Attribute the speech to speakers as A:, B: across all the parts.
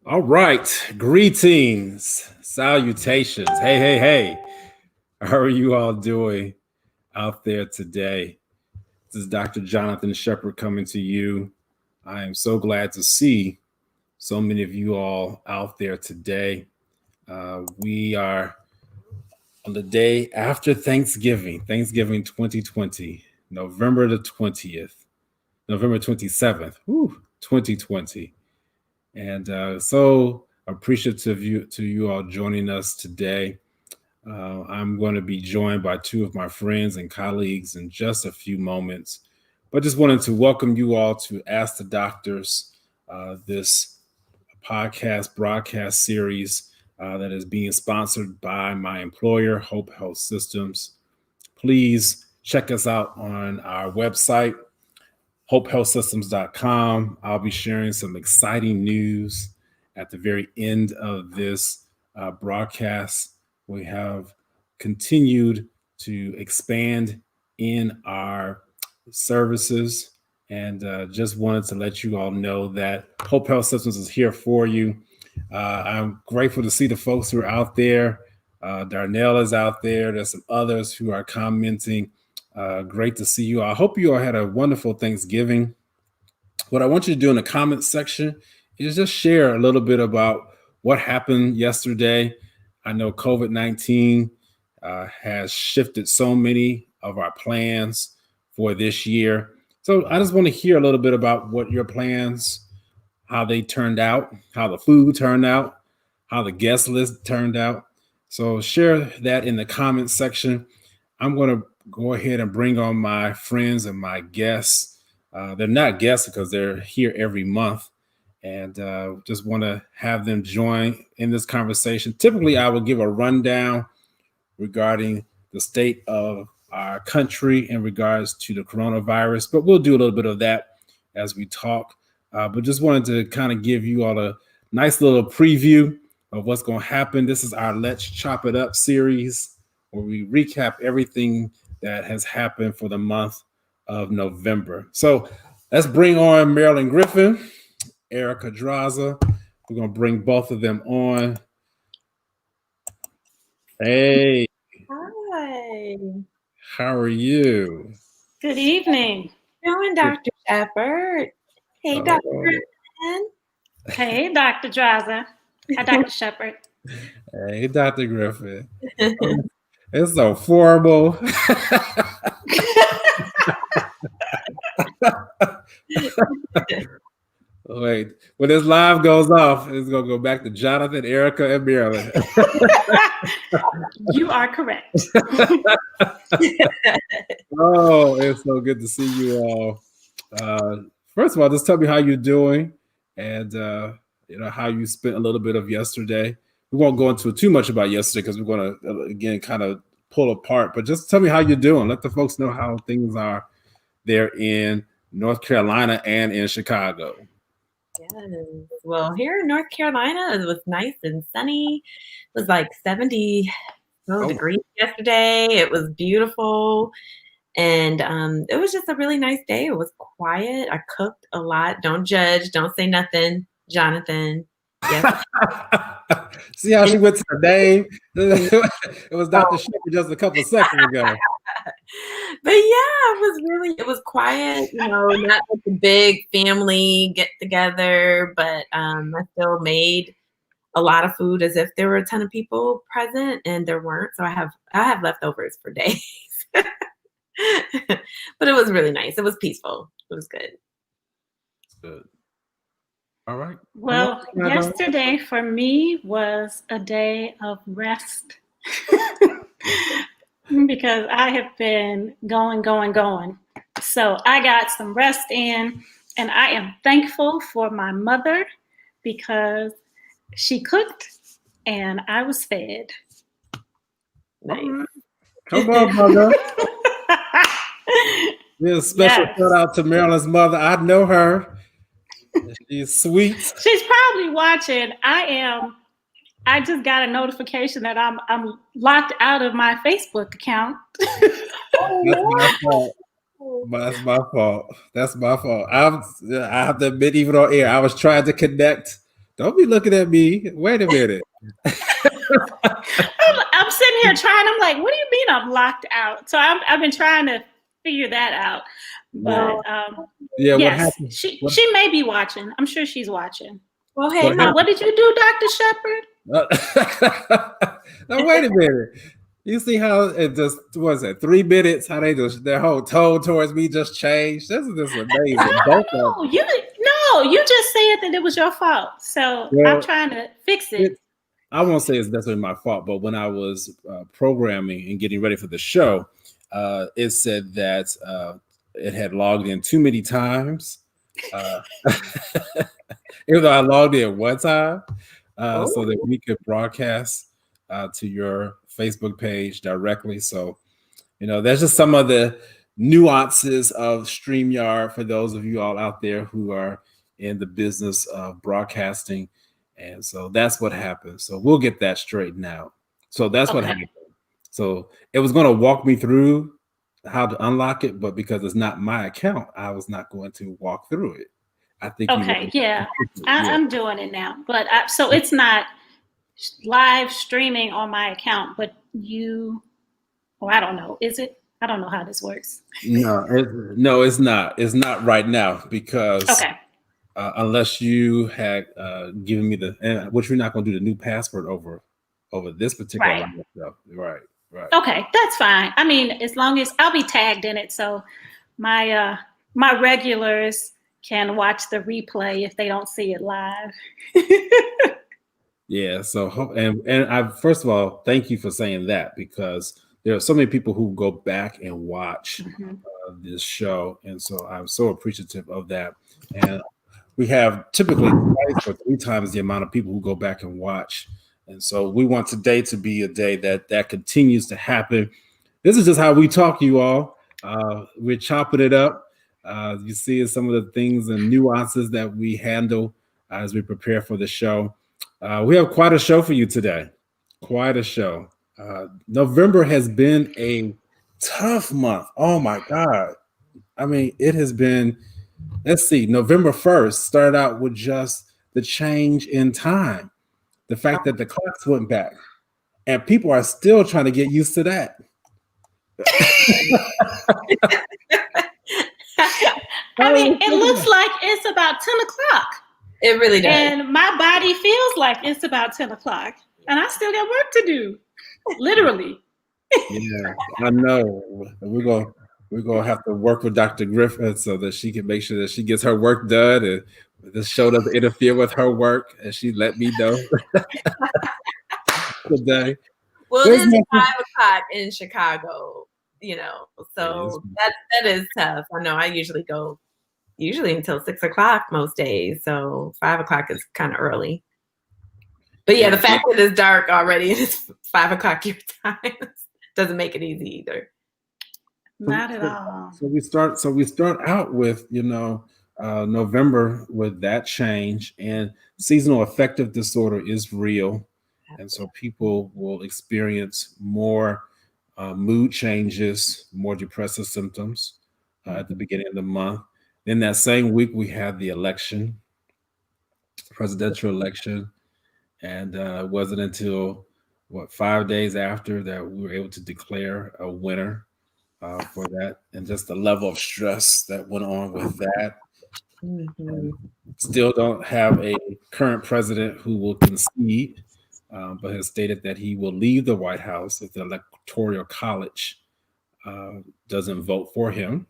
A: All right. Greetings, salutations. Hey, hey, hey. How are you all doing out there today? This is Dr. Jonathan Shepard coming to you. I am so glad to see so many of you all out there today. We are on the day after Thanksgiving, Thanksgiving 2020, November the 20th, November 27th, 2020. And so appreciative to you all joining us today. I'm going to be joined by two of my friends and colleagues in just a few moments. But just wanted to welcome you all to Ask the Doctors, this podcast broadcast series that is being sponsored by my employer, Hope Health Systems. Please check us out on our website, hopehealthsystems.com. I'll be sharing some exciting news at the very end of this broadcast. We have continued to expand in our services and just wanted to let you all know that Hope Health Systems is here for you. I'm grateful to see the folks who are out there. Darnell is out there. There's some others who are commenting. Great to see you. I hope you all had a wonderful Thanksgiving. What I want you to do in the comments section is just share a little bit about what happened yesterday. I know COVID-19 has shifted so many of our plans for this year. So I just want to hear a little bit about what your plans, how they turned out, how the food turned out, how the guest list turned out. So share that in the comments section. I'm going to go ahead and bring on my friends and my guests. They're not guests because they're here every month, and just want to have them join in this conversation. Typically, I will give a rundown regarding the state of our country in regards to the coronavirus, but we'll do a little bit of that as we talk. But just wanted to kind of give you all a nice little preview of what's going to happen. This is our Let's Chop It Up series, where we recap everything that has happened for the month of November. So let's bring on Marilyn Griffin, Erica Draza. We're going to bring both of them on. Hey.
B: Hi.
A: How are you?
B: Good evening. How you doing, Dr. Shepard? Hey, Dr. Griffin.
C: Hey, Dr. Draza. Hi, Dr. Shepard.
A: Hey, Dr. Griffin. It's so formal. Wait, when this live goes off, it's going to go back to Jonathan, Erica, and Marilyn.
C: You are correct.
A: Oh, it's so good to see you all. First of all, just tell me how you're doing and how you spent a little bit of yesterday. We won't go into too much about yesterday because we're going to, again, kind of pull apart. But just tell me how you're doing. Let the folks know how things are there in North Carolina and in Chicago.
B: Yes. Well, here in North Carolina, it was nice and sunny. It was like 70 degrees yesterday. It was beautiful. And it was just a really nice day. It was quiet. I cooked a lot. Don't judge. Don't say nothing, Jonathan. Yes.
A: See how she went to the name? It was Dr. Shepard just a couple of seconds ago.
B: But yeah, it was quiet, not like a big family get together, but I still made a lot of food as if there were a ton of people present, and there weren't. So I have leftovers for days. But it was really nice. It was peaceful. It was good.
A: Good. All right.
C: Well, yesterday for me was a day of rest because I have been going. So I got some rest in, and I am thankful for my mother because she cooked and I was fed.
B: Nice.
A: Right. Come on, mother. Yeah, special shout out to Marilyn's mother. I know her. She's sweet.
C: She's probably watching. I just got a notification that I'm locked out of my Facebook account.
A: That's my fault. That's my fault. I have to admit, even on air, I was trying to connect Don't be looking at me. Wait a minute.
C: I'm sitting here trying. I'm like, what do you mean I'm locked out? So I've been trying to figure that out. But
A: Yeah, what
C: yes,
A: happened?
C: she may be watching. I'm sure she's watching.
B: Well, hey,
C: What did you do, Dr. Shepard?
A: Now wait a minute. You see how it just was it 3 minutes? How they just their whole tone towards me just changed. This is just amazing.
C: No, you just said that it was your fault. So I'm trying to fix it.
A: I won't say it's necessarily my fault, but when I was programming and getting ready for the show, it said that it had logged in too many times. Even though I logged in one time, so that we could broadcast to your Facebook page directly. So, there's just some of the nuances of StreamYard for those of you all out there who are in the business of broadcasting. And so that's what happened. So we'll get that straightened out. So that's what happened. So it was going to walk me through how to unlock it, but because it's not my account, I was not going to walk through it. I think.
C: Okay, I'm doing it now, but so it's not live streaming on my account, but I don't know. Is it? I don't know how this works.
A: No, it's not. It's not right now because unless you had given me which we're not going to do the new password over this particular line of stuff. Right.
C: Okay, that's fine. I mean, as long as I'll be tagged in it, so my regulars can watch the replay if they don't see it live.
A: Yeah. So and I first of all thank you for saying that, because there are so many people who go back and watch this show, and so I'm so appreciative of that. And we have typically twice or 3 times the amount of people who go back and watch. And so we want today to be a day that continues to happen. This is just how we talk, you all. We're chopping it up. You see some of the things and nuances that we handle as we prepare for the show. We have quite a show for you today. Quite a show. November has been a tough month. Oh my God. I mean, it has been, let's see, November 1st started out with just the change in time. The fact that the clocks went back, and people are still trying to get used to that.
C: I mean, it looks like it's about 10 o'clock.
B: It really does.
C: And my body feels like it's about 10 o'clock. And I still got work to do. Literally.
A: Yeah, I know. We're gonna have to work with Dr. Griffin so that she can make sure that she gets her work done, and this show doesn't interfere with her work, and she let me know today.
B: Well, it is 5 o'clock in Chicago, so that is tough. I know I usually go until 6 o'clock most days, so 5 o'clock is kind of early. But yeah, the fact that it's dark already and it's 5 o'clock your time doesn't make it easy either.
C: Not at all.
A: So we start out with November with that change, and seasonal affective disorder is real, and so people will experience more mood changes, more depressive symptoms at the beginning of the month. Then that same week we had the election, presidential election, and it wasn't until 5 days after that we were able to declare a winner for that, and just the level of stress that went on with that. Still don't have a current president who will concede, but has stated that he will leave the White House if the Electoral College doesn't vote for him.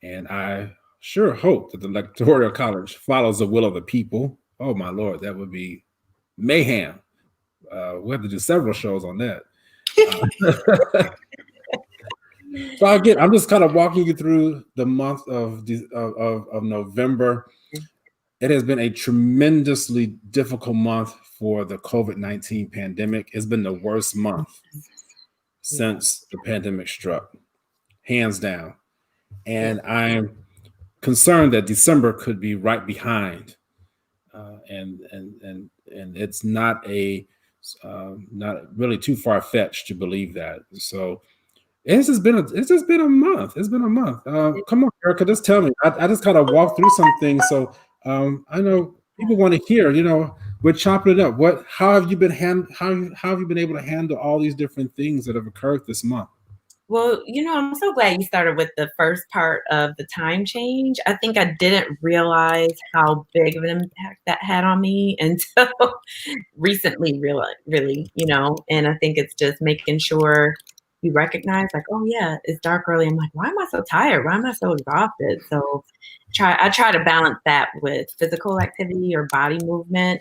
A: And I sure hope that the Electoral College follows the will of the people. Oh my Lord, that would be mayhem. We have to do several shows on that. So I'm just kind of walking you through the month of November. It has been a tremendously difficult month for the COVID-19 pandemic. It's been the worst month since the pandemic struck, hands down. And I'm concerned that December could be right behind. And it's not really too far-fetched to believe that. So it's just been a month. It's been a month. Come on, Erica, just tell me. I just kind of walked through some things. So I know people want to hear, we're chopping it up. How have you been how have you been able to handle all these different things that have occurred this month?
B: Well, I'm so glad you started with the first part of the time change. I think I didn't realize how big of an impact that had on me until recently, really, and I think it's just making sure you recognize, like, oh yeah, it's dark early. I'm like, why am I so tired? Why am I so exhausted? So I try to balance that with physical activity or body movement.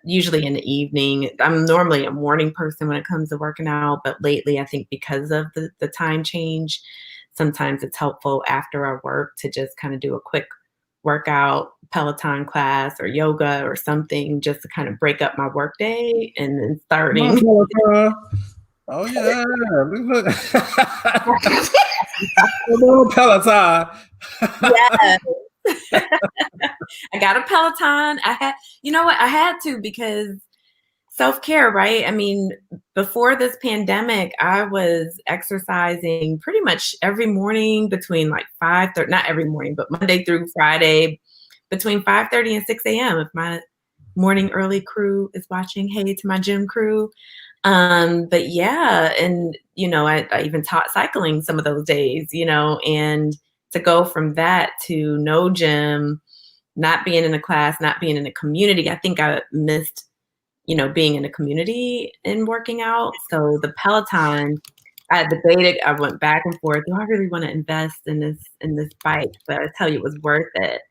B: Usually in the evening. I'm normally a morning person when it comes to working out, but lately I think because of the time change, sometimes it's helpful after our work to just kind of do a quick workout, Peloton class or yoga or something just to kind of break up my work day and then starting.
A: Oh yeah. Peloton.
B: Yeah. I got a Peloton. You know what? I had to because self-care, right? I mean, before this pandemic, I was exercising pretty much every morning between like 5:30, not every morning, but Monday through Friday, between 5:30 and 6 a.m. If my morning early crew is watching, hey to my gym crew. But yeah, and I even taught cycling some of those days, and to go from that to no gym, not being in a class, not being in a community, I think I missed being in a community and working out. So the Peloton, I debated, I went back and forth. Do I really want to invest in this bike? But I tell you, it was worth it.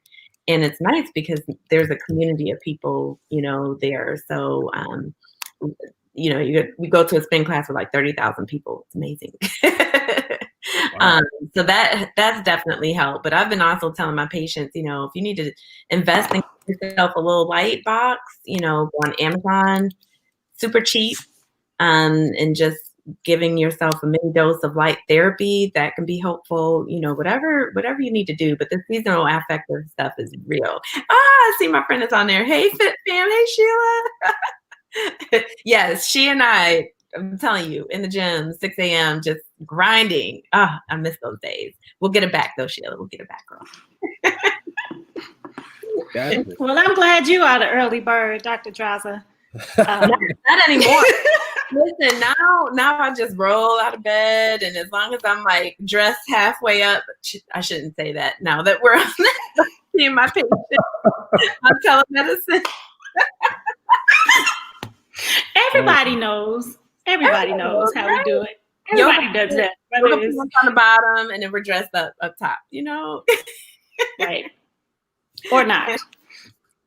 B: And it's nice because there's a community of people, there. So, you go to a spin class with like 30,000 people. It's amazing.
A: Wow.
B: So that's definitely helped. But I've been also telling my patients, if you need to invest in yourself a little light box, go on Amazon, super cheap, and just giving yourself a mini dose of light therapy that can be helpful, whatever you need to do. But the seasonal affective stuff is real. I see my friend is on there. Hey, Fit Fam. Hey, Sheila. Yes, she and I'm telling you, in the gym, 6 a.m., just grinding. I miss those days. We'll get it back, though, Sheila. We'll get it back, girl.
A: Gotcha.
C: Well, I'm glad you are the early bird, Dr. Draza.
B: Not anymore. Listen, now I just roll out of bed, and as long as I'm like dressed halfway up, I shouldn't say that now that we're seeing my patient on telemedicine.
C: Everybody knows. Everybody knows how we do it. Everybody does that.
B: We're on the bottom, and then we're dressed up top.
C: Right. Or not.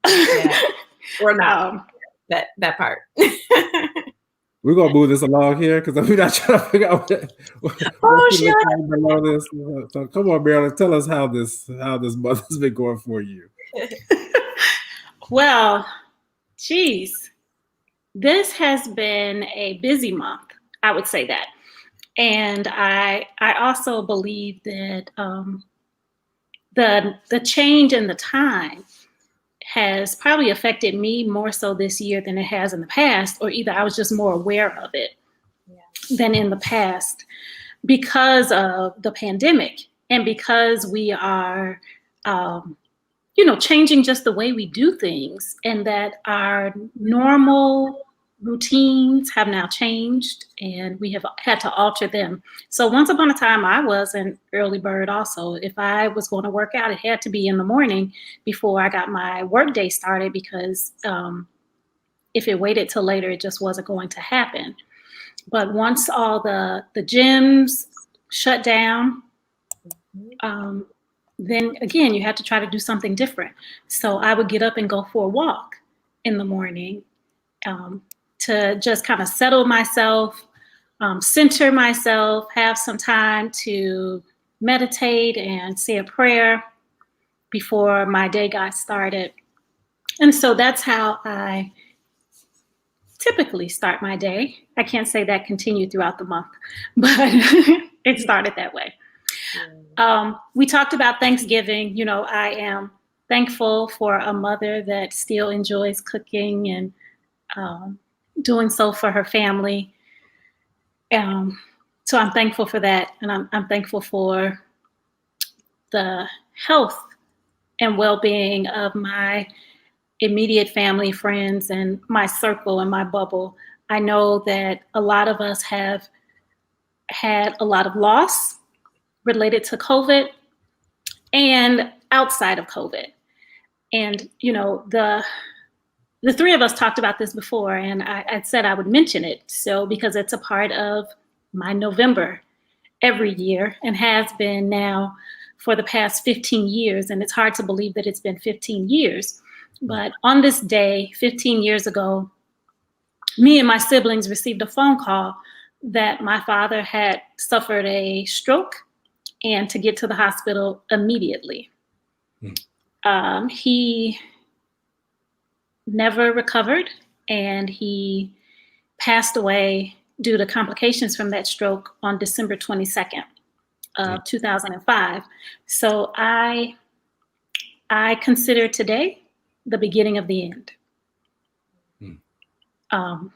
B: Yeah. Or not. That part.
A: We're gonna move this along here because we're not trying to figure out what below this. So come on, Marilyn, tell us how this month has been going for you.
C: Well, geez, this has been a busy month. I would say that, and I also believe that the change in the time has probably affected me more so this year than it has in the past, or either I was just more aware of it than in the past because of the pandemic and because we are, changing just the way we do things, and that our normal routines have now changed and we have had to alter them. So once upon a time, I was an early bird also. If I was going to work out, it had to be in the morning before I got my work day started, because if it waited till later, it just wasn't going to happen. But once all the gyms shut down, then again, you had to try to do something different. So I would get up and go for a walk in the morning, to just kind of settle myself, center myself, have some time to meditate and say a prayer before my day got started. And so that's how I typically start my day. I can't say that continued throughout the month, but it started that way. We talked about Thanksgiving. I am thankful for a mother that still enjoys cooking and doing so for her family. So I'm thankful for that. And I'm thankful for the health and well-being of my immediate family, friends, and my circle and my bubble. I know that a lot of us have had a lot of loss related to COVID and outside of COVID. And, you know, the three of us talked about this before, and I said I would mention it. So, because it's a part of my November every year and has been now for the past 15 years. And it's hard to believe that it's been 15 years. But on this day, 15 years ago, me and my siblings received a phone call that my father had suffered a stroke and to get to the hospital immediately. He never recovered, and he passed away due to complications from that stroke on December 22nd of 2005. So I consider today the beginning of the end. And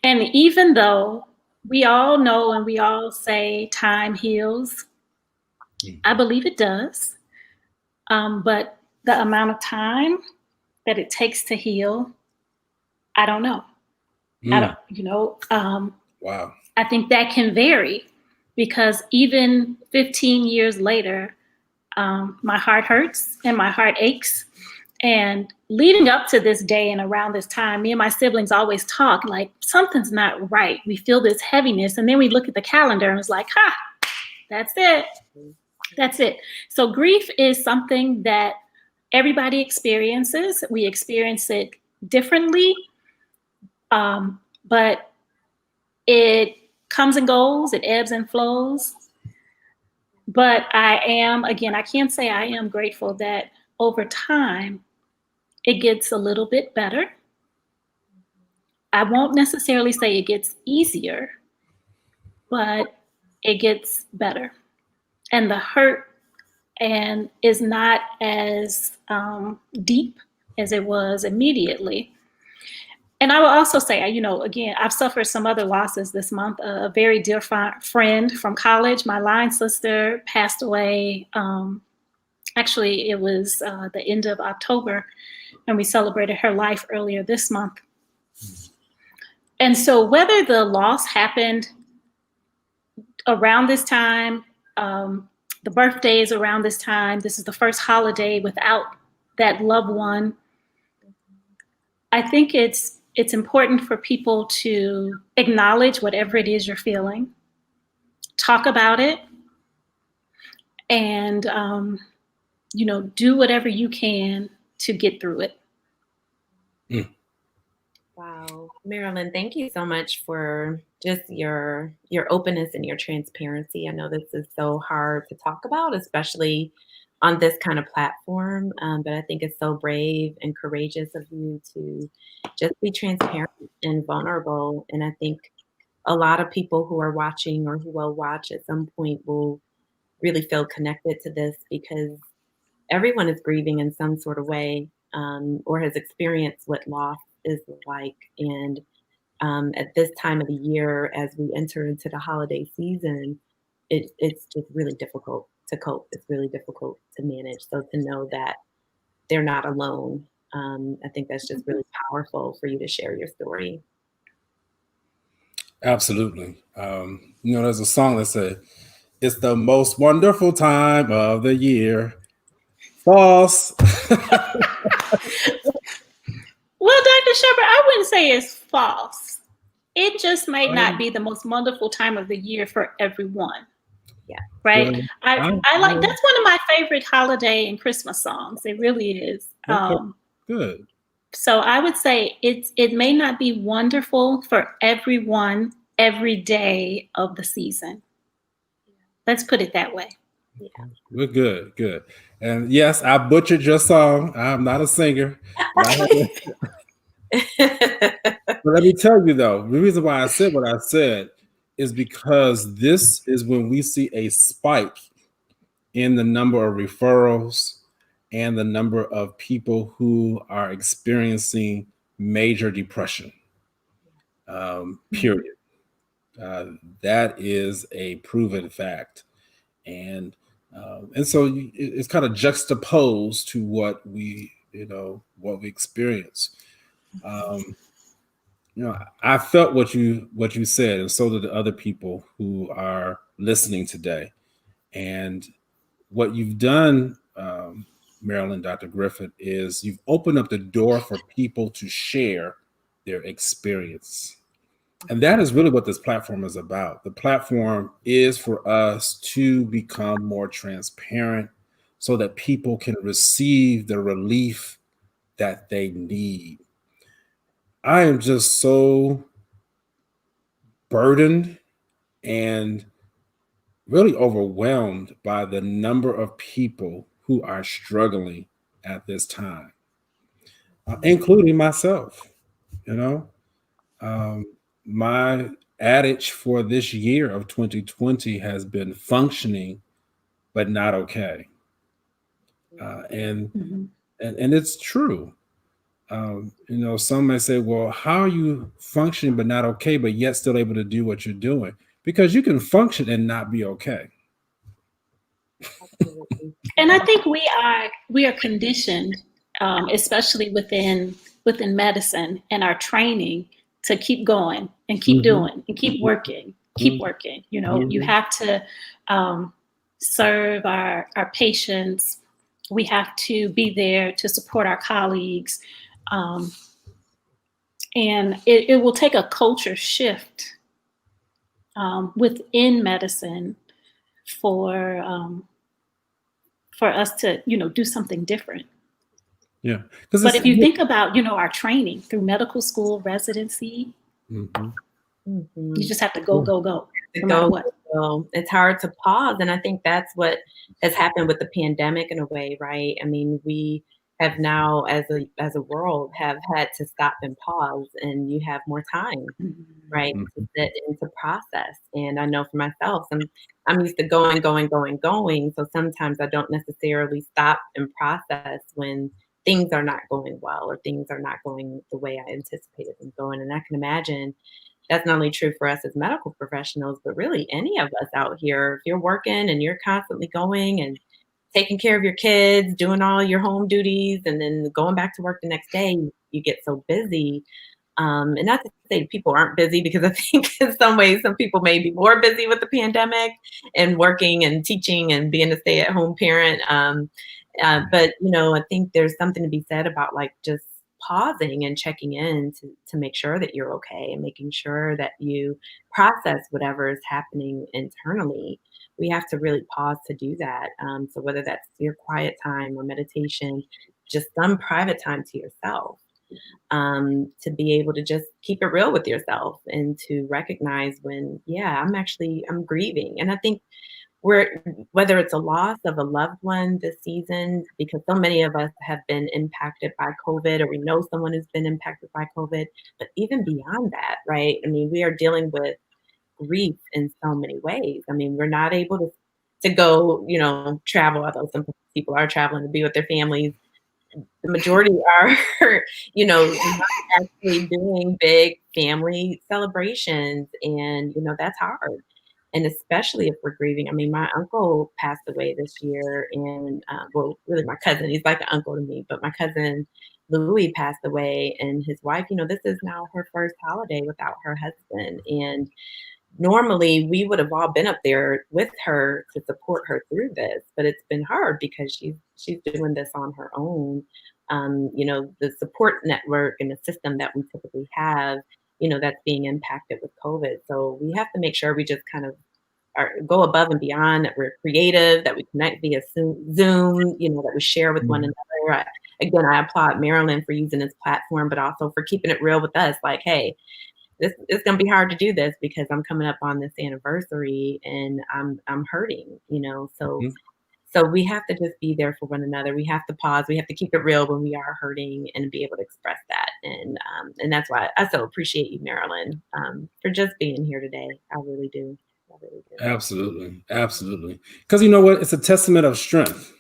C: even though we all know and we all say time heals, I believe it does. But the amount of time that it takes to heal, I don't know. I don't, you know,
A: Wow.
C: I think that can vary, because even 15 years later, my heart hurts and my heart aches. And leading up to this day and around this time, me and my siblings always talk like something's not right. We feel this heaviness, and then we look at the calendar and it's like, that's it. That's it. So grief is something that everybody experiences. We experience it differently, but it comes and goes, it ebbs and flows. But I can't say I am grateful that over time, it gets a little bit better. I won't necessarily say it gets easier, but it gets better. And the hurt is not as deep as it was immediately. And I will also say, you know, again, I've suffered some other losses this month. A very dear friend from college, my line sister, passed away. Actually, it was the end of October, and we celebrated her life earlier this month. And so whether the loss happened around this time, the birthday is around this time, this is the first holiday without that loved one, I think it's important for people to acknowledge whatever it is you're feeling, talk about it, and you know, do whatever you can to get through it.
B: Wow. Marilyn, thank you so much for just your openness and your transparency. I know this is so hard to talk about, especially on this kind of platform, but I think it's so brave and courageous of you to just be transparent and vulnerable. And I think a lot of people who are watching or who will watch at some point will really feel connected to this, because everyone is grieving in some sort of way, or has experienced what loss is like. And at this time of the year, as we enter into the holiday season, it's just really difficult to cope. It's really difficult to manage. So to know that they're not alone, I think that's just really powerful for you to share your story.
A: Absolutely. You know, there's a song that said, "It's the most wonderful time of the year." False.
C: Well, Dr. Shepherd, I wouldn't say it's false. It just might not be the most wonderful time of the year for everyone.
B: Yeah.
C: Right. I like, that's one of my favorite holiday and Christmas songs. It really is.
A: Okay. Good.
C: So I would say it may not be wonderful for everyone every day of the season. Let's put it that way.
B: Yeah.
A: We're good. Good. And yes, I butchered your song. I'm not a singer. But let me tell you, though, the reason why I said what I said is because this is when we see a spike in the number of referrals and the number of people who are experiencing major depression, period. That is a proven fact. And And so it's kind of juxtaposed to what we experience. I felt what you said, and so did the other people who are listening today. And what you've done, Marilyn, Dr. Griffith, is you've opened up the door for people to share their experience. And that is really what this platform is about. The platform is for us to become more transparent so that people can receive the relief that they need. I am just so burdened and really overwhelmed by the number of people who are struggling at this time, including myself. My adage for this year of 2020 has been functioning, but not okay. And it's true. Some may say, well, how are you functioning but not okay, but yet still able to do what you're doing? Because you can function and not be okay.
C: And I think we are conditioned, especially within medicine and our training, to keep going and keep doing and keep working, keep working. You have to serve our patients. We have to be there to support our colleagues. And it will take a culture shift within medicine for us to, do something different.
A: Yeah.
C: But if you think about, our training through medical school, residency, you just have to go. No matter what.
B: Well, it's hard to pause. And I think that's what has happened with the pandemic in a way, right? I mean, we have now, as a world, have had to stop and pause, and you have more time, right, to sit and to process. And I know for myself, I'm used to going. So sometimes I don't necessarily stop and process when things are not going well or things are not going the way I anticipated them going. And I can imagine that's not only true for us as medical professionals, but really any of us out here. If you're working and you're constantly going and taking care of your kids, doing all your home duties, and then going back to work the next day, you get so busy. And not to say people aren't busy, because I think in some ways, some people may be more busy with the pandemic and working and teaching and being a stay-at-home parent. But, I think there's something to be said about just pausing and checking in to make sure that you're okay and making sure that you process whatever is happening internally. We have to really pause to do that. So whether that's your quiet time or meditation, just some private time to yourself, to be able to just keep it real with yourself and to recognize when, I'm grieving. And I think whether it's a loss of a loved one this season, because so many of us have been impacted by COVID, or we know someone who's been impacted by COVID, but even beyond that, right? I mean, we are dealing with grief in so many ways. I mean, we're not able to go, travel, although some people are traveling to be with their families. The majority are, not actually doing big family celebrations. And, that's hard. And especially if we're grieving. I mean, my uncle passed away this year, and really my cousin, he's like an uncle to me, but my cousin Louis passed away, and his wife, this is now her first holiday without her husband. And normally we would have all been up there with her to support her through this, but it's been hard because she's doing this on her own. The support network and the system that we typically have, that's being impacted with COVID. So we have to make sure we just kind of go above and beyond, that we're creative, that we connect via Zoom, that we share with one another. I applaud Marilyn for using this platform, but also for keeping it real with us. Like, hey, it's going to be hard to do this because I'm coming up on this anniversary and I'm hurting, So we have to just be there for one another. We have to pause. We have to keep it real when we are hurting and be able to express that. And that's why I so appreciate you, Marilyn, for just being here today. I really do.
A: Absolutely. Absolutely. Because you know what? It's a testament of strength.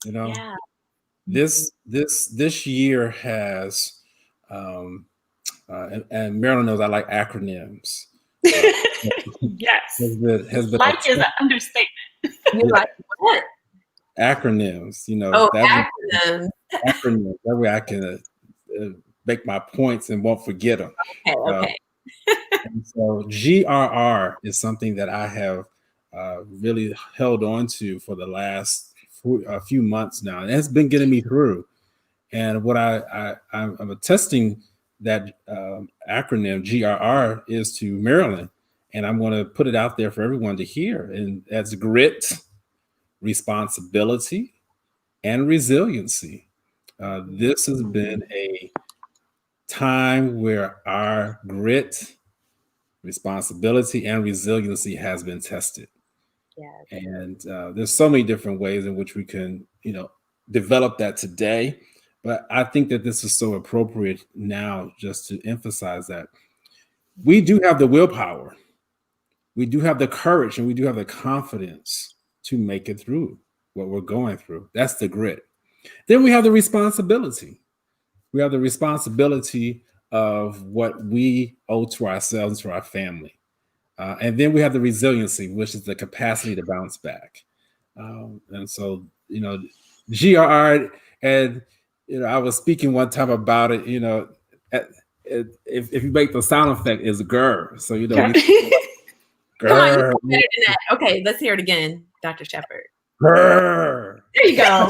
B: Yeah.
A: This year has, and Marilyn knows I like acronyms.
C: Yes.
A: Has been
C: like is an understatement.
B: You like What?
A: Acronyms.
B: Oh,
A: that
B: acronyms.
A: acronyms. That way I can make my points and won't forget them.
B: Okay, okay.
A: And so GRR is something that I have really held on to for the last few months now, and it's been getting me through. And what I'm attesting that acronym GRR is to Maryland, and I'm going to put it out there for everyone to hear. And that's grit, responsibility, and resiliency. This has been a time where our grit, responsibility, and resiliency has been tested.
B: Yes.
A: And there's so many different ways in which we can, develop that today. But I think that this is so appropriate now just to emphasize that we do have the willpower, we do have the courage, and we do have the confidence to make it through what we're going through. That's the grit. Then we have the responsibility. We have the responsibility of what we owe to ourselves, to our family. And then we have the resiliency, which is the capacity to bounce back. And so, GRR, and, I was speaking one time about it, if you make the sound effect is grr. So,
B: Come on,
A: grr,
B: you better than that. Okay, let's hear it again, Dr. Shepherd.
A: grr.
B: There you go.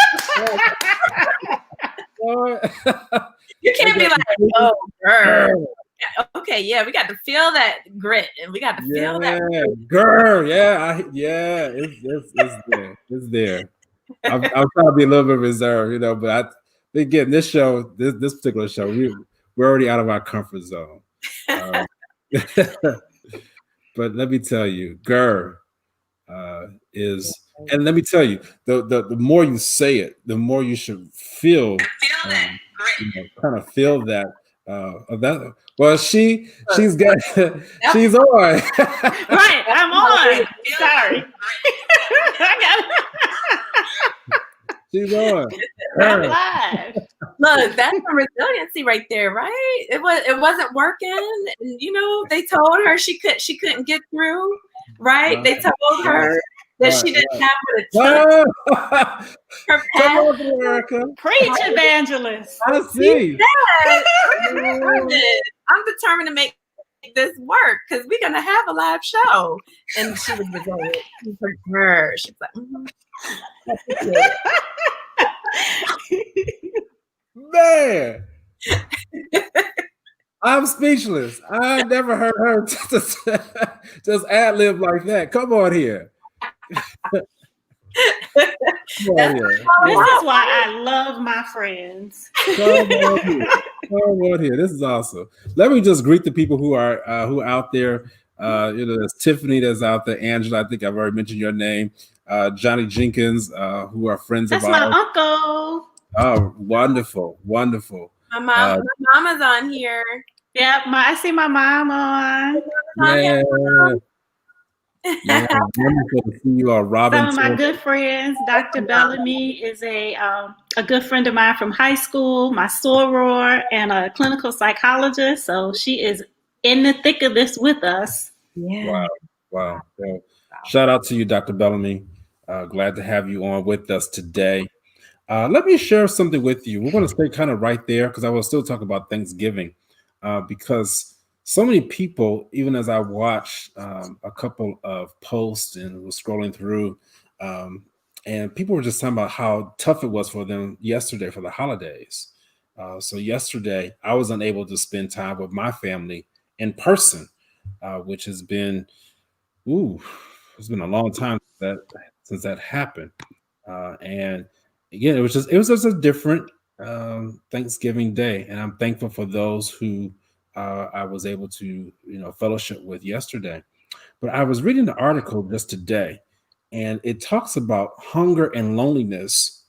B: You can't be like, oh, grr. Okay, yeah, we got to feel that grit, and we got to feel that.
A: Girl, it's there. It's there. I'm trying to be a little bit reserved, but again, this particular show, we're already out of our comfort zone. But let me tell you, girl is, and let me tell you, the more you say it, the more you should feel that grit. Kind of feel that. That well, she's got she's on.
C: Right, I'm on. Sorry.
A: She's on.
C: I'm live.
B: Look, that's the resiliency right there, right? It wasn't working. And, they told her she couldn't get through, right? They told her that she didn't have what it took. Her
A: path.
C: Preach, evangelist.
A: I see.
B: I'm determined to make this work because we're gonna have a live show. And she was resilient. She's like,
A: Man, I'm speechless. I never heard her just ad lib like that. Come on here.
C: This is why I love my friends.
A: Come on here. This is awesome. Let me just greet the people who are out there. There's Tiffany that's out there. Angela, I think I've already mentioned your name. Johnny Jenkins, who are friends of ours.
C: That's my uncle.
A: Oh, wonderful.
B: My mama's on here.
C: Yeah, I see my mom on.
A: Yeah. Yeah, wonderful to see you all, Robin.
C: Some of my good friends, Dr. Bellamy is a good friend of mine from high school, my soror, and a clinical psychologist. So she is in the thick of this with us.
B: Yeah.
A: Wow. Well, shout out to you, Dr. Bellamy. Glad to have you on with us today. Let me share something with you. We're going to stay kind of right there because I will still talk about Thanksgiving because so many people, even as I watched a couple of posts and was scrolling through, and people were just talking about how tough it was for them yesterday for the holidays. So yesterday, I was unable to spend time with my family in person, which has been, it's been a long time since that happened. And again, it was just a different Thanksgiving day, and I'm thankful for those who I was able to, fellowship with yesterday. But I was reading the article just today, and it talks about hunger and loneliness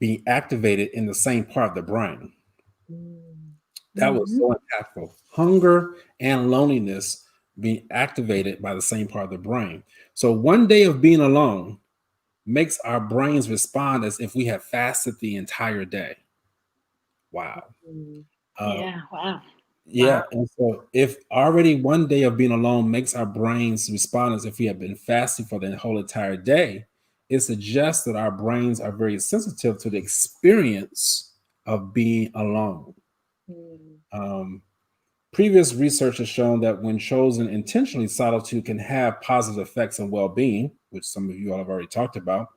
A: being activated in the same part of the brain. That was so impactful. Hunger and loneliness being activated by the same part of the brain. So one day of being alone makes our brains respond as if we have fasted the entire day. Wow.
C: Wow.
A: Yeah. And so if already one day of being alone makes our brains respond as if we have been fasting for the whole entire day, it suggests that our brains are very sensitive to the experience of being alone. Previous research has shown that when chosen intentionally, solitude can have positive effects on well-being, which some of you all have already talked about.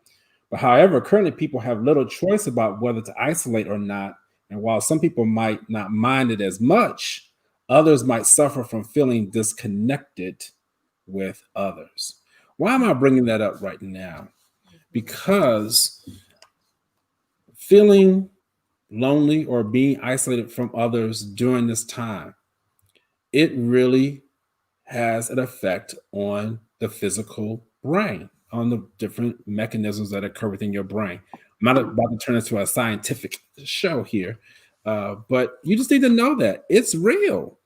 A: But however, currently people have little choice about whether to isolate or not. And while some people might not mind it as much, others might suffer from feeling disconnected with others. Why am I bringing that up right now? Because feeling lonely or being isolated from others during this time, it really has an effect on the physical brain, on the different mechanisms that occur within your brain. I'm not about to turn this into a scientific show here, but you just need to know that it's real.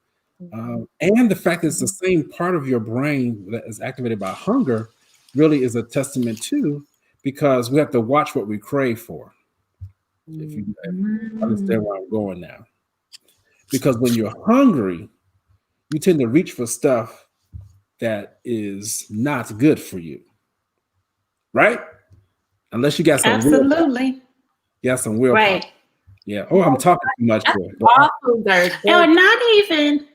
A: And the fact that it's the same part of your brain that is activated by hunger really is a testament too, because we have to watch what we crave for. If you understand where I'm going now. Because when you're hungry, you tend to reach for stuff that is not good for you. Right? Unless you got some
C: absolutely.
A: Yeah, some willpower.
C: Right.
A: Yeah. Oh, I'm talking too much.
C: And not even,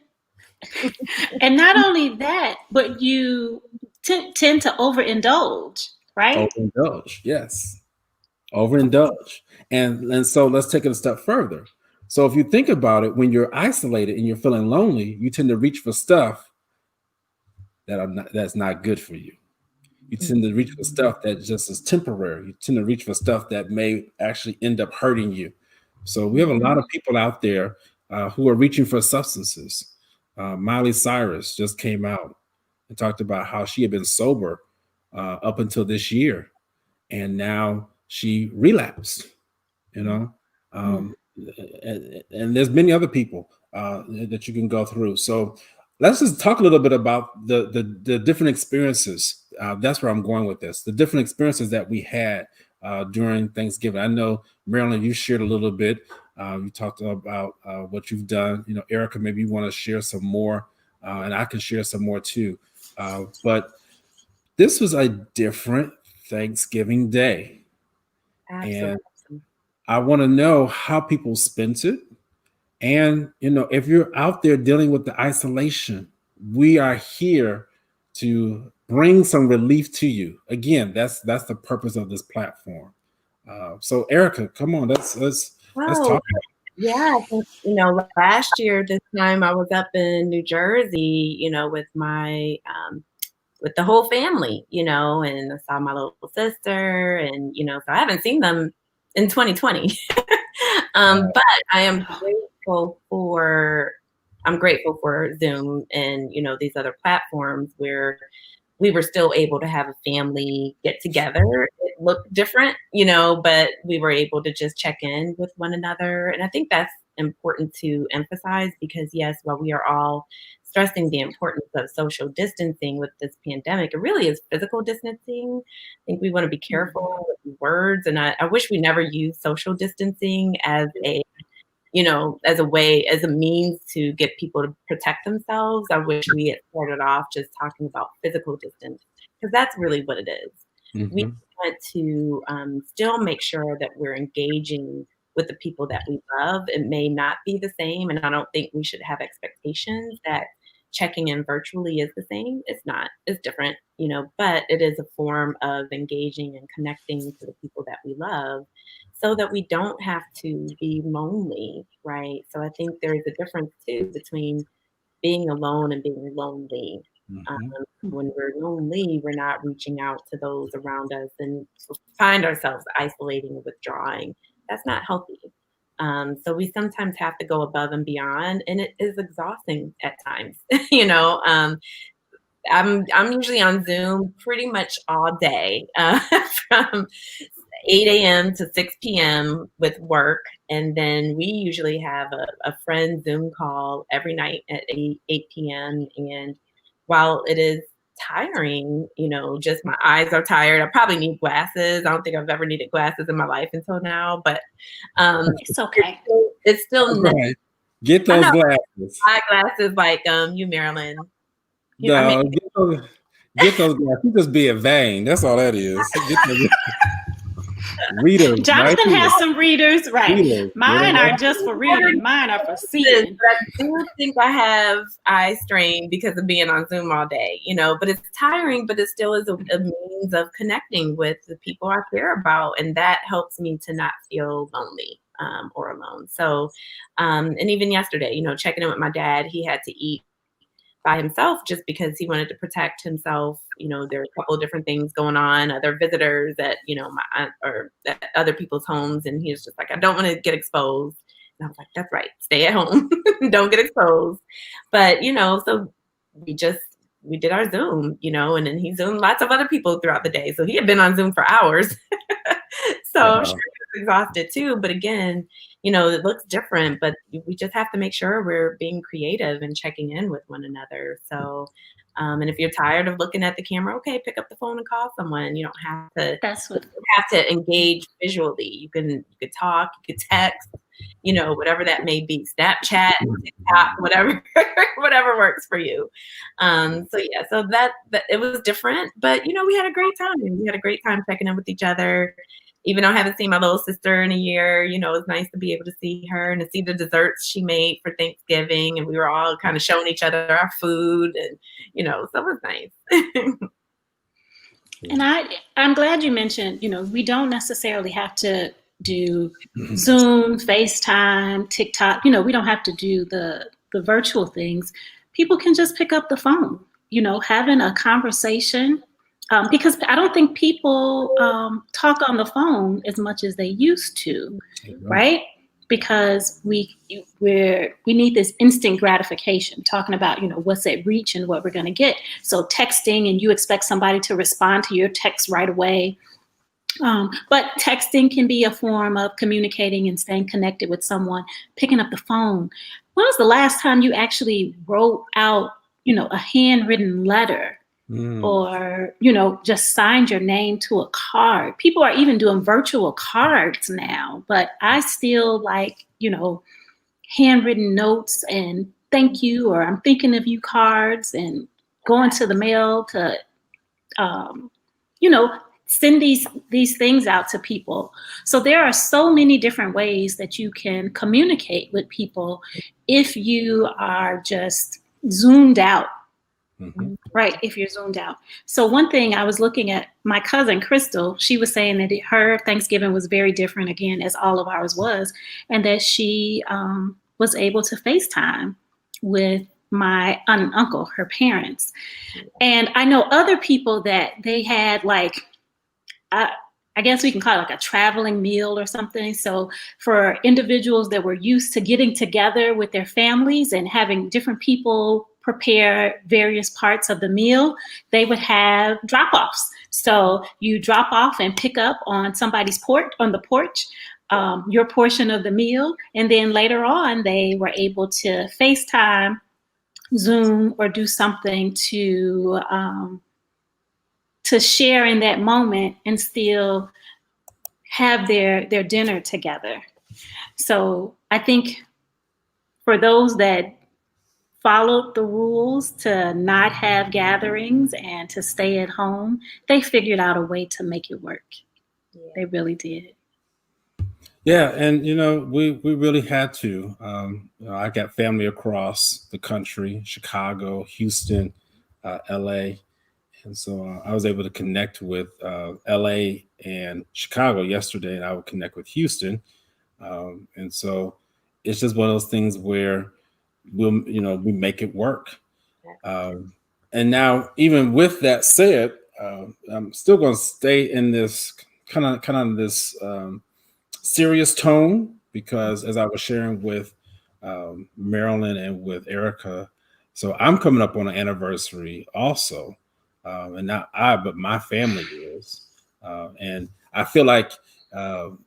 C: and not only that, but you tend to overindulge, right?
A: Overindulge, yes. Overindulge. And so let's take it a step further. So if you think about it, when you're isolated and you're feeling lonely, you tend to reach for stuff that's not good for you. You tend to reach for stuff that just is temporary. You tend to reach for stuff that may actually end up hurting you. So we have a lot of people out there who are reaching for substances. Miley Cyrus just came out and talked about how she had been sober up until this year, and now she relapsed. And there's many other people that you can go through. So let's just talk a little bit about the different experiences. That's where I'm going with this. The different experiences that we had during Thanksgiving. I know, Marilyn, you shared a little bit. You talked about what you've done. Erica, maybe you want to share some more, and I can share some more too. But this was a different Thanksgiving Day. Absolutely. And I want to know how people spent it. And, if you're out there dealing with the isolation, we are here to bring some relief to you. Again, that's the purpose of this platform. So Erica, come on, let's talk.
B: Yeah, last year this time I was up in New Jersey, with my with the whole family, and I saw my little sister, and so I haven't seen them in 2020. But I am grateful for Zoom and these other platforms where we were still able to have a family get together. It looked different, but we were able to just check in with one another. And I think that's important to emphasize because, yes, while we are all stressing the importance of social distancing with this pandemic, it really is physical distancing. I think we want to be careful with words. And I wish we never used social distancing as a means to get people to protect themselves. I wish we had started off just talking about physical distance because that's really what it is. Mm-hmm. We want to still make sure that we're engaging with the people that we love. It may not be the same, and I don't think we should have expectations that checking in virtually is the same. It's not. It's different, but it is a form of engaging and connecting to the people that we love so that we don't have to be lonely, right? So I think there is a difference, too, between being alone and being lonely. Mm-hmm. When we're lonely, we're not reaching out to those around us and find ourselves isolating and withdrawing. That's not healthy. So we sometimes have to go above and beyond, and it is exhausting at times. I'm usually on Zoom pretty much all day from 8 a.m. to 6 p.m. with work. And then we usually have a friend Zoom call every night at 8 p.m. And while it is tiring, just my eyes are tired. I probably need glasses. I don't think I've ever needed glasses in my life until now, but
C: it's okay.
B: It's still
A: right. Get those glasses.
B: Eyeglasses like you, Marilyn.
A: Get those guys. He just being vain. That's all that is. Get those readers.
C: Jonathan has some readers, right?
A: Readers.
C: Mine are just for reading. Mine are for seeing.
B: I do think I have eye strain because of being on Zoom all day, but it's tiring, but it still is a means of connecting with the people I care about. And that helps me to not feel lonely or alone. So, and even yesterday, checking in with my dad, he had to eat by himself just because he wanted to protect himself. There are a couple of different things going on, other visitors at, my aunt or at other people's homes. And he was just like, I don't want to get exposed. And I was like, that's right. Stay at home. Don't get exposed. But, so we did our Zoom, and then he Zoomed lots of other people throughout the day. So he had been on Zoom for hours. So I'm sure he was exhausted too. But again, it looks different, but we just have to make sure we're being creative and checking in with one another. So, and if you're tired of looking at the camera, okay, pick up the phone and call someone. You don't have to. You have to engage visually. You can talk, you can text, whatever that may be. Snapchat, TikTok, whatever works for you. So that it was different, but we had a great time. We had a great time checking in with each other. Even though I haven't seen my little sister in a year, it's nice to be able to see her and to see the desserts she made for Thanksgiving. And we were all kind of showing each other our food and, so it was nice.
C: And I'm glad you mentioned, we don't necessarily have to do Zoom, FaceTime, TikTok. We don't have to do the virtual things. People can just pick up the phone, having a conversation. Because I don't think people talk on the phone as much as they used to, right? Because we need this instant gratification, talking about, what's at reach and what we're going to get. So texting, and you expect somebody to respond to your text right away. But texting can be a form of communicating and staying connected with someone. Picking up the phone. When was the last time you actually wrote out, a handwritten letter? Or, just signed your name to a card. People are even doing virtual cards now, but I still like, handwritten notes and thank you, or I'm thinking of you cards, and going to the mail to, send these things out to people. So there are so many different ways that you can communicate with people if you are just zoomed out. Mm-hmm. Right, if you're zoomed out. So one thing, I was looking at my cousin Crystal, she was saying that her Thanksgiving was very different, again, as all of ours was, and that she was able to FaceTime with my aunt and uncle, her parents. And I know other people that they had I guess we can call it like a traveling meal or something. So for individuals that were used to getting together with their families and having different people prepare various parts of the meal, they would have drop-offs. So you drop off and pick up on somebody's on the porch, your portion of the meal. And then later on, they were able to FaceTime, Zoom, or do something to share in that moment and still have their dinner together. So I think for those that followed the rules to not have gatherings and to stay at home, they figured out a way to make it work. Yeah. They really did.
A: Yeah, and we really had to. I got family across the country: Chicago, Houston, LA, and so I was able to connect with LA and Chicago yesterday, and I would connect with Houston, and so it's just one of those things where we make it work. And now, even with that said, I'm still going to stay in this kind of this serious tone, because as I was sharing with Marilyn and with Erica, so I'm coming up on an anniversary also, and not I, but my family is, and I feel like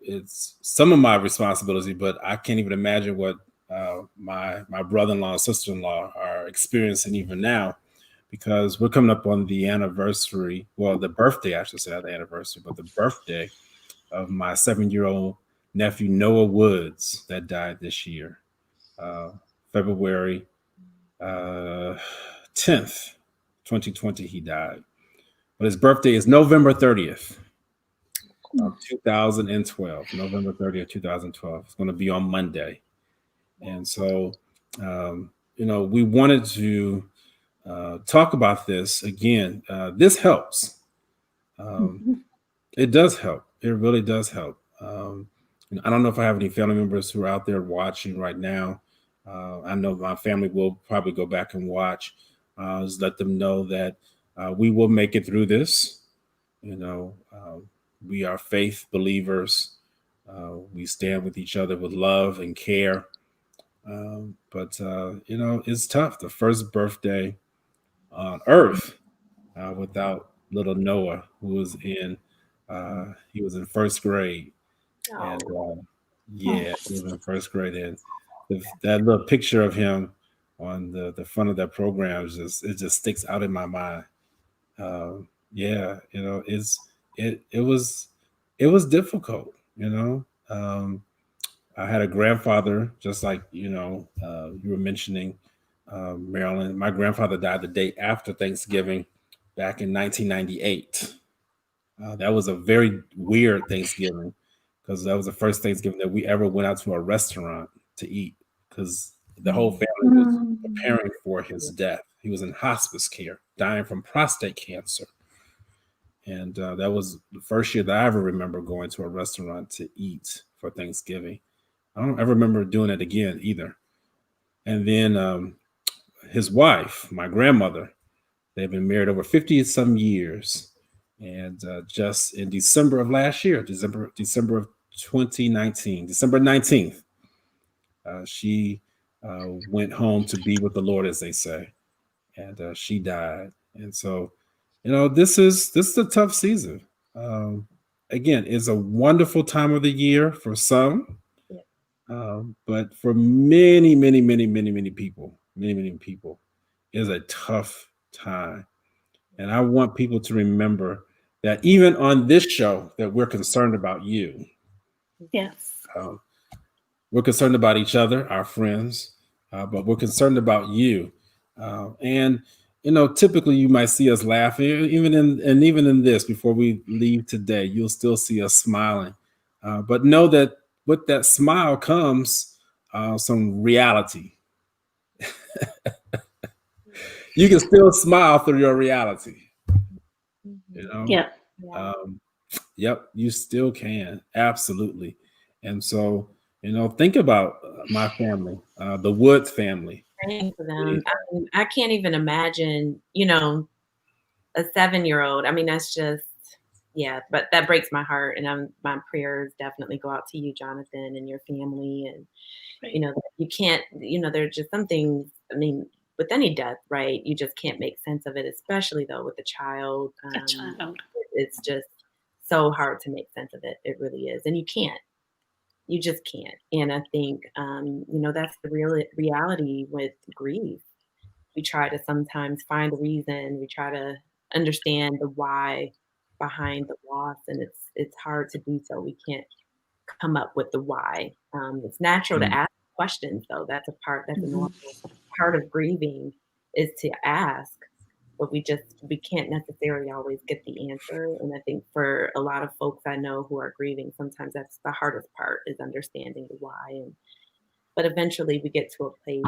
A: it's some of my responsibility, but I can't even imagine what my brother-in-law and sister-in-law are experiencing even now, because we're coming up on the anniversary, well, the birthday, I should say, not the anniversary, but the birthday of my 7-year-old nephew, Noah Woods, that died this year, February 10th, 2020, he died. but his birthday is November 30th of 2012. November 30th, 2012. It's going to be on Monday. And so, we wanted to talk about this again. This helps. It does help. It really does help. I don't know if I have any family members who are out there watching right now. I know my family will probably go back and watch. Just let them know that we will make it through this. We are faith believers. We stand with each other with love and care. But it's tough. The first birthday on Earth without little Noah, who was he was in first grade. And he was in first grade. And that little picture of him on the front of that program it just sticks out in my mind. It was difficult. I had a grandfather, just like you were mentioning, Marilyn. My grandfather died the day after Thanksgiving back in 1998. That was a very weird Thanksgiving because that was the first Thanksgiving that we ever went out to a restaurant to eat because the whole family was preparing for his death. He was in hospice care, dying from prostate cancer. And that was the first year that I ever remember going to a restaurant to eat for Thanksgiving. I don't ever remember doing it again either. And then his wife, my grandmother, they've been married over 50 some years. And just in December of last year, December of 2019, December 19th, she went home to be with the Lord, as they say, and she died. And so, this is a tough season. Again, it's a wonderful time of the year for some, but for many, many, many, many, many people, it's a tough time. And I want people to remember that even on this show, that we're concerned about you.
C: Yes.
A: We're concerned about each other, our friends, but we're concerned about you. And typically you might see us laughing, even in this. Before we leave today, you'll still see us smiling. But know that with that smile comes some reality. You can still smile through your reality.
C: Yeah.
A: Yep, you still can. Absolutely. And so, think about my family, the Woods family.
B: Praying for them. I can't even imagine, a 7-year-old. I mean, that's just, but that breaks my heart. And my prayers definitely go out to you, Jonathan, and your family. And, you can't, there's just something, I mean, with any death, right? You just can't make sense of it, especially though with a child. It's just so hard to make sense of it. It really is. And you just can't. And I think, that's the reality with grief. We try to sometimes find a reason. We try to understand the why behind the loss. And it's hard to do so. We can't come up with the why. It's natural to ask questions though. That's a normal part of grieving is to ask, but we can't necessarily always get the answer. And I think for a lot of folks I know who are grieving, sometimes that's the hardest part is understanding the why. But eventually we get to a place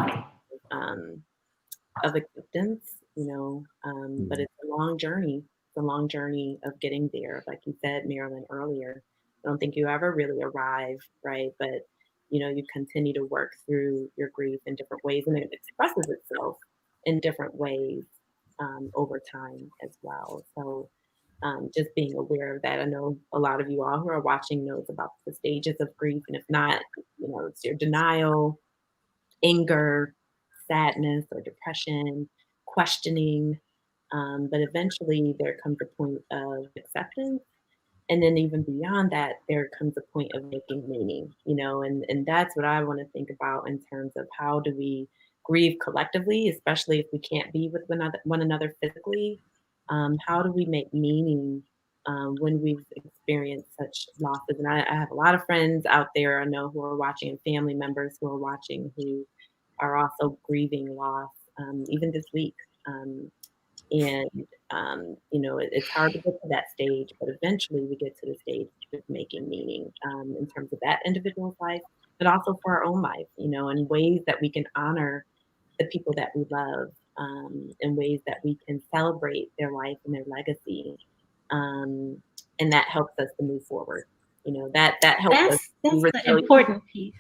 B: of acceptance, but it's a long journey. It's a long journey of getting there. Like you said, Marilyn, earlier, I don't think you ever really arrive, right? But, you continue to work through your grief in different ways, and it expresses itself in different ways over time as well. So just being aware of that. I know a lot of you all who are watching knows about the stages of grief. And if not, it's your denial, anger, sadness or depression, questioning. But eventually there comes a point of acceptance. And then even beyond that, there comes a point of making meaning, and that's what I want to think about in terms of how do we grieve collectively, especially if we can't be with one another physically. How do we make meaning when we've experienced such losses? And I have a lot of friends out there I know who are watching, and family members who are watching who are also grieving loss, even this week. And, it's hard to get to that stage, but eventually we get to the stage of making meaning in terms of that individual's life, but also for our own life, in ways that we can honor the people that we love, in ways that we can celebrate their life and their legacy. And that helps us to move forward. That helps us
C: That's
B: be
C: the
B: resilient.
C: important piece.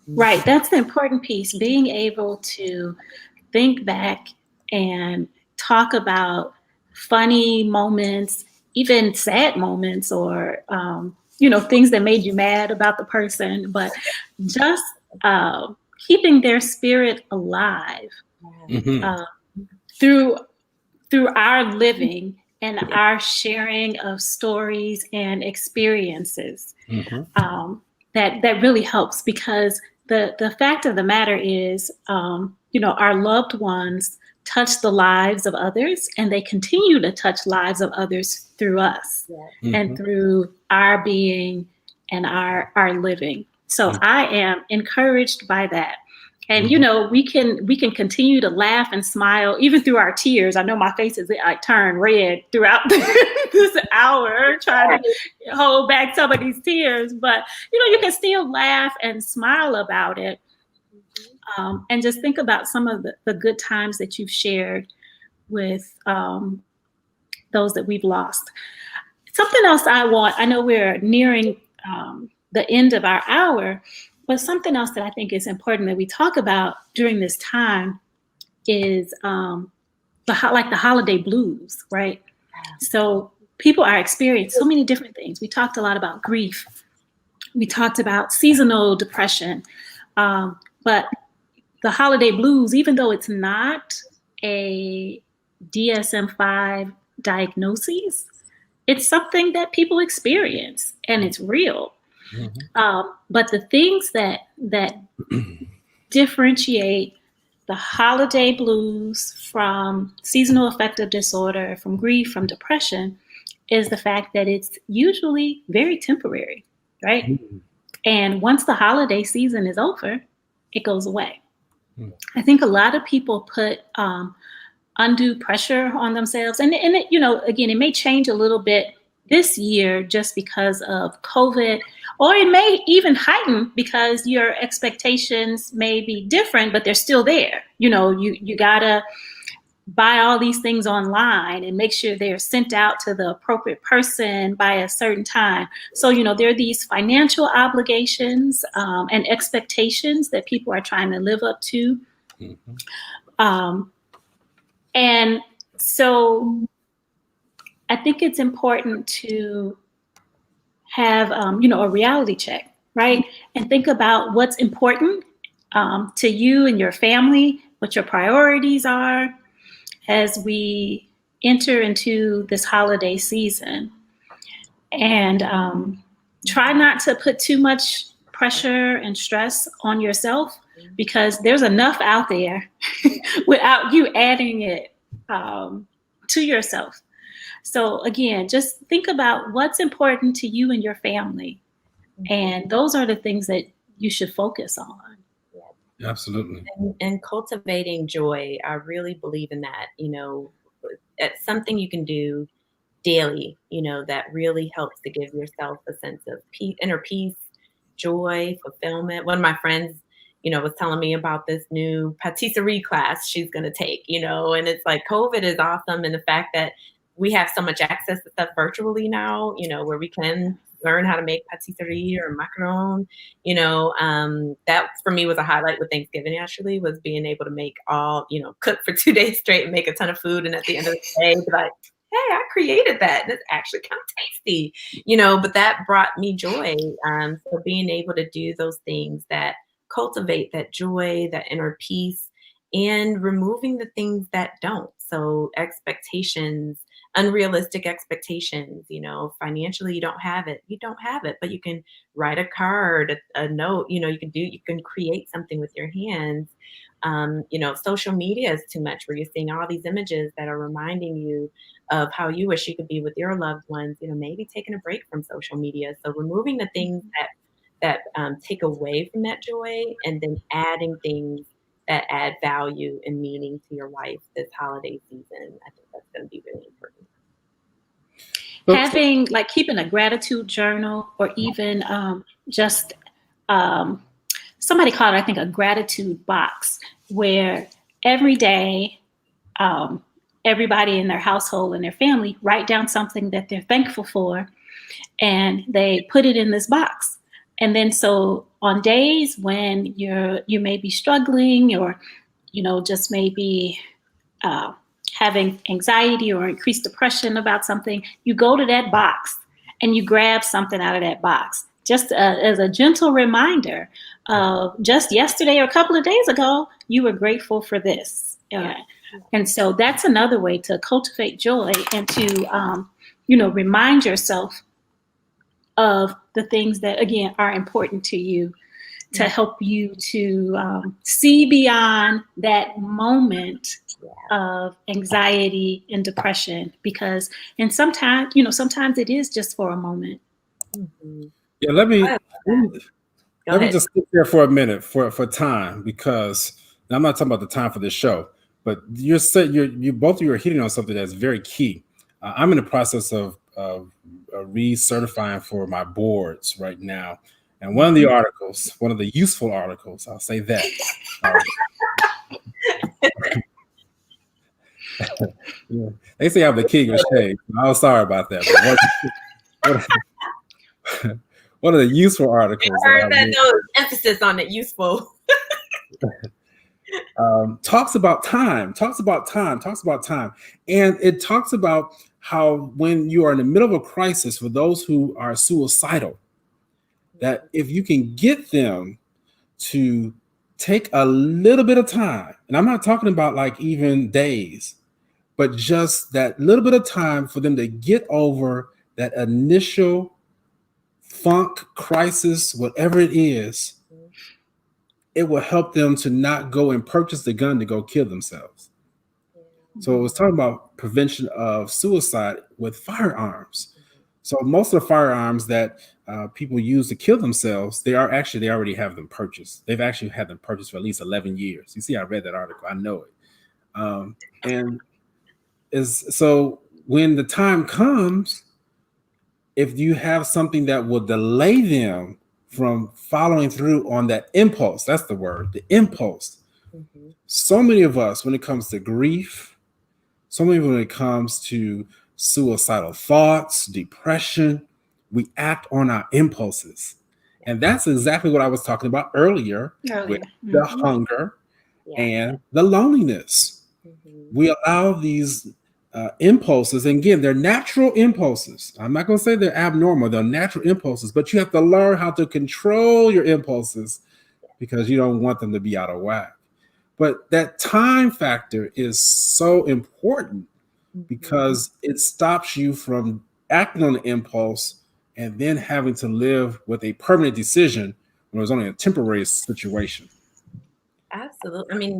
C: Right. That's the important piece. Being able to think back and talk about funny moments, even sad moments, or things that made you mad about the person, but just keeping their spirit alive
A: Mhm.
C: through our living and our sharing of stories and experiences.
A: Mhm.
C: That really helps, because the fact of the matter is, our loved ones touch the lives of others, and they continue to touch lives of others through us and
A: Mhm.
C: through our being and our living. So I am encouraged by that. And we can continue to laugh and smile even through our tears. I know my face is like turned red throughout this hour trying to hold back some of these tears, but you can still laugh and smile about it, and just think about some of the good times that you've shared with those that we've lost. Something else I know we're nearing the end of our hour, but something else that I think is important that we talk about during this time is the holiday blues, right? So people are experiencing so many different things. We talked a lot about grief. We talked about seasonal depression, but the holiday blues, even though it's not a DSM-5 diagnosis, it's something that people experience and it's real. But the things that differentiate the holiday blues from seasonal affective disorder, from grief, from depression, is the fact that it's usually very temporary, right? And once the holiday season is over, it goes away. I think a lot of people put undue pressure on themselves, and it, again, it may change a little bit this year just because of COVID, or it may even heighten because your expectations may be different, but they're still there. You gotta buy all these things online and make sure they're sent out to the appropriate person by a certain time. So, there are these financial obligations and expectations that people are trying to live up to. And so I think it's important to have, a reality check, right? And think about what's important to you and your family, what your priorities are as we enter into this holiday season. And try not to put too much pressure and stress on yourself, because there's enough out there without you adding it to yourself. So again, just think about what's important to you and your family. And those are the things that you should focus on.
A: Absolutely.
B: And cultivating joy, I really believe in that. It's something you can do daily, that really helps to give yourself a sense of peace, inner peace, joy, fulfillment. One of my friends, was telling me about this new patisserie class she's going to take, and it's like COVID is awesome. And the fact that we have so much access to stuff virtually now, where we can learn how to make patisserie or macaron, that for me was a highlight with Thanksgiving, actually, was being able to make cook for 2 days straight and make a ton of food. And at the end of the day, be like, hey, I created that. And it's actually kind of tasty, but that brought me joy. So being able to do those things that cultivate that joy, that inner peace, and removing the things that don't. So expectations, unrealistic expectations, financially, you don't have it, but you can write a card, a note, you can create something with your hands. Social media is too much, where you're seeing all these images that are reminding you of how you wish you could be with your loved ones, maybe taking a break from social media. So removing the things that take away from that joy, and then adding things that add value and meaning to your life this holiday season. I think that's going to be really important.
C: Having like keeping a gratitude journal, or even just somebody called it, I think, a gratitude box, where every day everybody in their household and their family write down something that they're thankful for, and they put it in this box. And then so on days when you may be struggling, or just maybe having anxiety or increased depression about something, you go to that box and you grab something out of that box, just as a gentle reminder of just yesterday or a couple of days ago, you were grateful for this. And so that's another way to cultivate joy, and to, remind yourself of the things that, again, are important to you, to help you to see beyond that moment of anxiety and depression, because sometimes it is just for a moment.
B: Mm-hmm.
A: Yeah, let me just sit there for a minute for time, because I'm not talking about the time for this show, but you both of you are hitting on something that's very key. I'm in the process of recertifying for my boards right now. And one of the useful articles, I'll say that. They say I'm the king of shade. I'm sorry about that. But one of the useful articles.
B: I heard that note, emphasis on it, useful.
A: Talks about time. And it talks about how when you are in the middle of a crisis, for those who are suicidal, that if you can get them to take a little bit of time, and I'm not talking about like even days, but just that little bit of time for them to get over that initial funk, crisis, whatever it is, it will help them to not go and purchase the gun to go kill themselves. So it was talking about prevention of suicide with firearms. So most of the firearms that people use to kill themselves, they already have them purchased. They've actually had them purchased for at least 11 years. You see, I read that article. I know it. So when the time comes, if you have something that will delay them from following through on that impulse, that's the word, the impulse. Mm-hmm. So many of us, when it comes to grief, when it comes to suicidal thoughts, depression, we act on our impulses. And that's exactly what I was talking about earlier. With the hunger and the loneliness. Mm-hmm. We allow these impulses, and again, they're natural impulses. I'm not going to say they're abnormal, they're natural impulses, but you have to learn how to control your impulses, because you don't want them to be out of whack. But that time factor is so important, because it stops you from acting on the impulse and then having to live with a permanent decision when it was only a temporary situation.
B: Absolutely. I mean,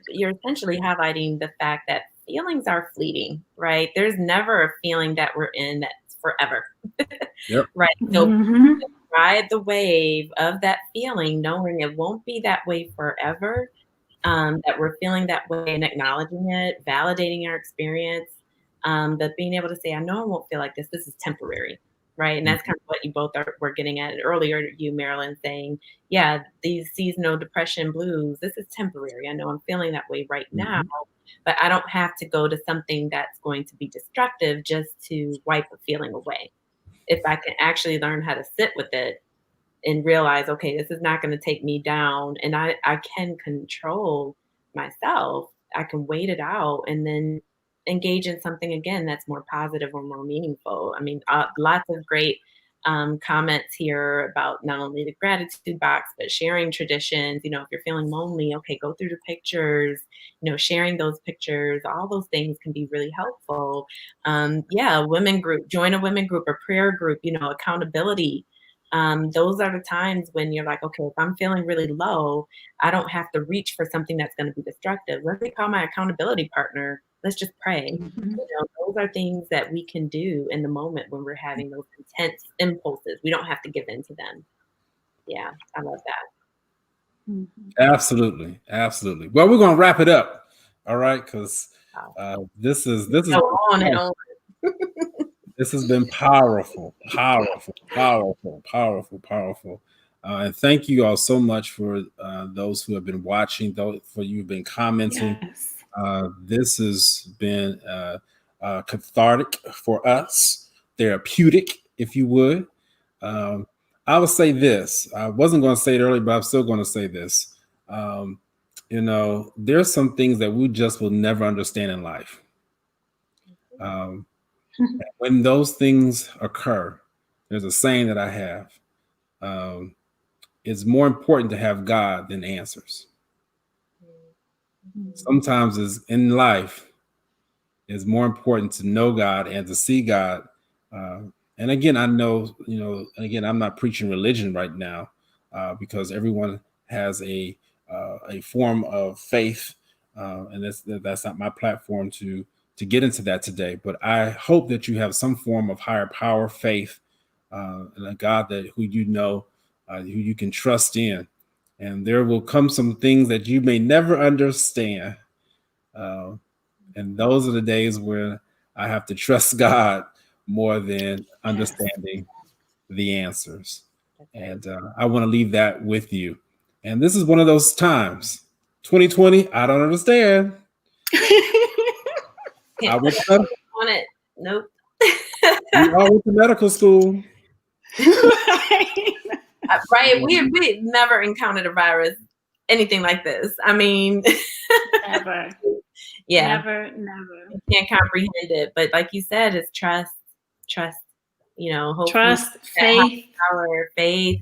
B: you're essentially highlighting the fact that feelings are fleeting, right? There's never a feeling that we're in that's forever.
A: Yep.
B: Right. So ride the wave of that feeling, knowing it won't be that way forever, that we're feeling that way, and acknowledging it, validating our experience, but being able to say, I know I won't feel like this. This is temporary. Right. And that's kind of what you both were getting at earlier, you, Marilyn, saying, yeah, these seasonal depression blues, this is temporary. I know I'm feeling that way right now, but I don't have to go to something that's going to be destructive just to wipe a feeling away. If I can actually learn how to sit with it and realize, okay, this is not going to take me down, and I can control myself, I can wait it out, and then engage in something again that's more positive or more meaningful. I mean, lots of great comments here about not only the gratitude box, but sharing traditions. If you're feeling lonely, okay, go through the pictures, sharing those pictures, all those things can be really helpful. Women group, join a women group or prayer group, accountability. Those are the times when you're like, okay, if I'm feeling really low, I don't have to reach for something that's going to be destructive. Let me call my accountability partner. Let's just pray. Those are things that we can do in the moment when we're having those intense impulses. We don't have to give in to them. Yeah, I love that.
A: Absolutely. Absolutely. Well, we're going to wrap it up. All right. Because this is
B: Go on and on.
A: this has been powerful. And thank you all so much for those who have been watching, those for you have been commenting.
C: Yes.
A: This has been cathartic for us, therapeutic, if you would. I will say this. I wasn't going to say it earlier, but I'm still going to say this. There's some things that we just will never understand in life. When those things occur, there's a saying that I have. It's more important to have God than answers. Sometimes in life, it's more important to know God and to see God. And again, I know, I'm not preaching religion right now because everyone has a form of faith, and that's not my platform to get into that today. But I hope that you have some form of higher power, faith, and a God who you can trust in. And there will come some things that you may never understand. And those are the days where I have to trust God more than understanding the answers. And I want to leave that with you. And this is one of those times. 2020, I don't understand. I went
B: on it. Nope.
A: We all went to medical school.
B: Right. We never encountered a virus, anything like this. I mean,
C: never.
B: Yeah.
C: Never.
B: You can't comprehend it. But like you said, it's trust, hopefully
C: trust, faith.
B: Power, faith.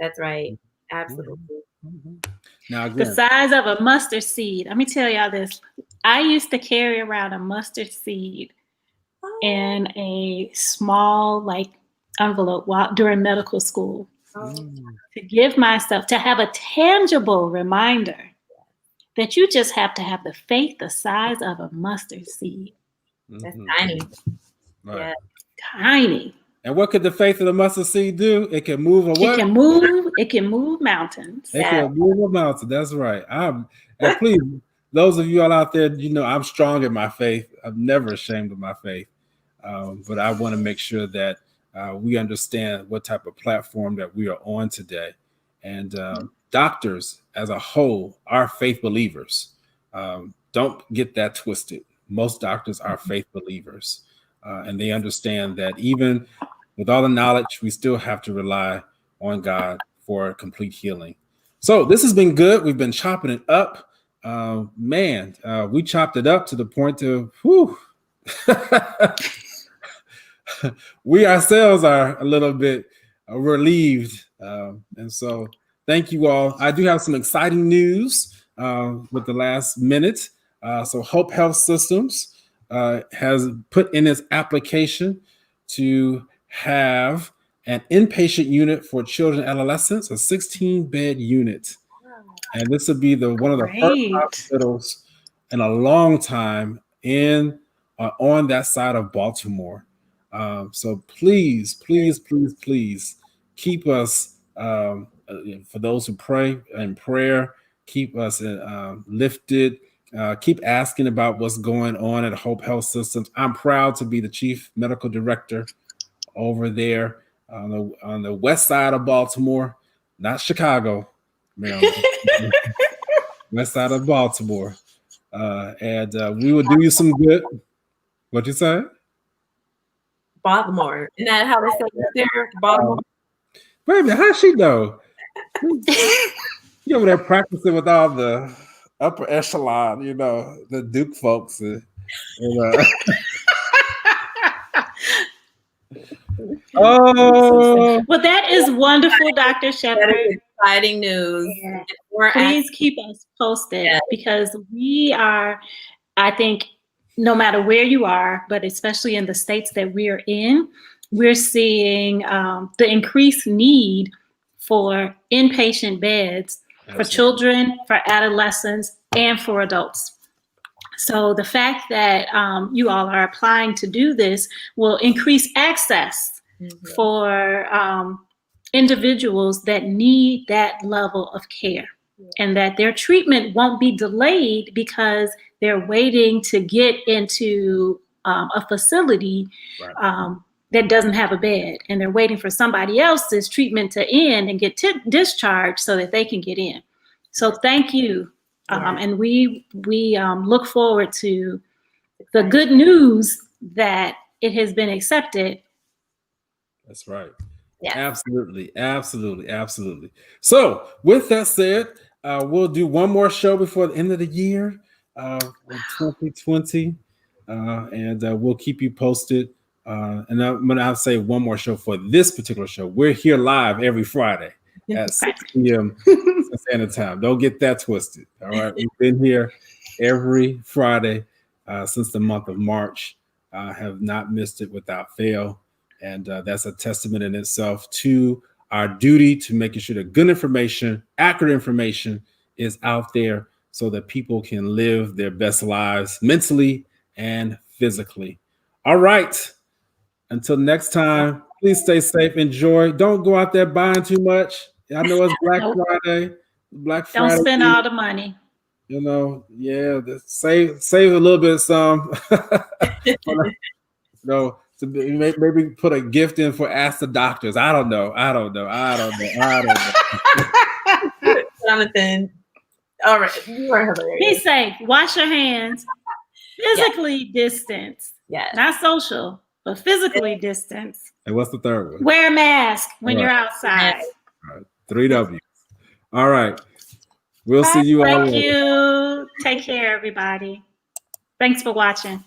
B: That's right. Absolutely.
A: Now, again,
C: the size of a mustard seed. Let me tell y'all this. I used to carry around a mustard seed in a small envelope during medical school to give myself, to have a tangible reminder that you just have to have the faith the size of a mustard seed.
B: That's tiny.
A: Right.
B: Yeah.
C: Tiny.
A: And what could the faith of the mustard seed do? It can move a what?
C: It can move mountains.
A: It can move a mountain. That's right. And please, those of you all out there, I'm strong in my faith. I'm never ashamed of my faith. But I want to make sure that we understand what type of platform that we are on today. And doctors as a whole are faith believers. Don't get that twisted. Most doctors are faith believers. And they understand that even with all the knowledge, we still have to rely on God for complete healing. So this has been good. We've been chopping it up. We chopped it up to the point of, we ourselves are a little bit relieved. And so thank you all. I do have some exciting news with the last minute. So Hope Health Systems has put in its application to have an inpatient unit for children and adolescents, a 16-bed unit. And this would be one of the first hospitals in a long time on that side of Baltimore. So please keep us, for those who pray in prayer, keep us lifted. Keep asking about what's going on at Hope Health Systems. I'm proud to be the chief medical director over there on the west side of Baltimore, not Chicago, Maryland. West side of Baltimore. And we will do you some good. What'd you say?
B: Baltimore. Isn't that how they say it there? Baltimore.
A: Wait a minute, how's she know? You over there practicing with all the upper echelon, the Duke folks.
C: Well, that is wonderful, Dr. Shepherd.
B: That is exciting news.
C: Yeah. Please keep us posted because we are, I think, no matter where you are, but especially in the states that we're in, we're seeing the increased need for inpatient beds for children, for adolescents, and for adults. So the fact that you all are applying to do this will increase access for individuals that need that level of care. and that their treatment won't be delayed because they're waiting to get into a facility
A: Right.
C: that doesn't have a bed, and they're waiting for somebody else's treatment to end and get discharged so that they can get in. So thank you. And we look forward to the good news that it has been accepted.
A: That's right.
B: Yeah.
A: Absolutely. Absolutely. Absolutely. So with that said, we'll do one more show before the end of the year, 2020. And we'll keep you posted. And I'm going to say one more show for this particular show. We're here live every Friday at 6 p.m. Standard Time. Don't get that twisted. All right. We've been here every Friday since the month of March. Have not missed it without fail. And that's a testament in itself to our duty to making sure that good information, accurate information is out there so that people can live their best lives mentally and physically. All right. Until next time, please stay safe. Enjoy. Don't go out there buying too much. I know it's Black Friday. Black Friday.
C: Don't spend all the money.
A: You know, yeah. Save a little bit of some. No, so maybe put a gift in for Ask the Doctors. I don't know.
B: Jonathan, all right, you are hilarious.
C: Be safe. Wash your hands. Physically distance.
B: Yes.
C: Not social, but physically distance.
A: And what's the third one?
C: Wear a mask when you're outside.
A: All right. 3 W's. All right. We'll see you all
C: Thank
A: later.
C: you. Take care, everybody. Thanks for watching.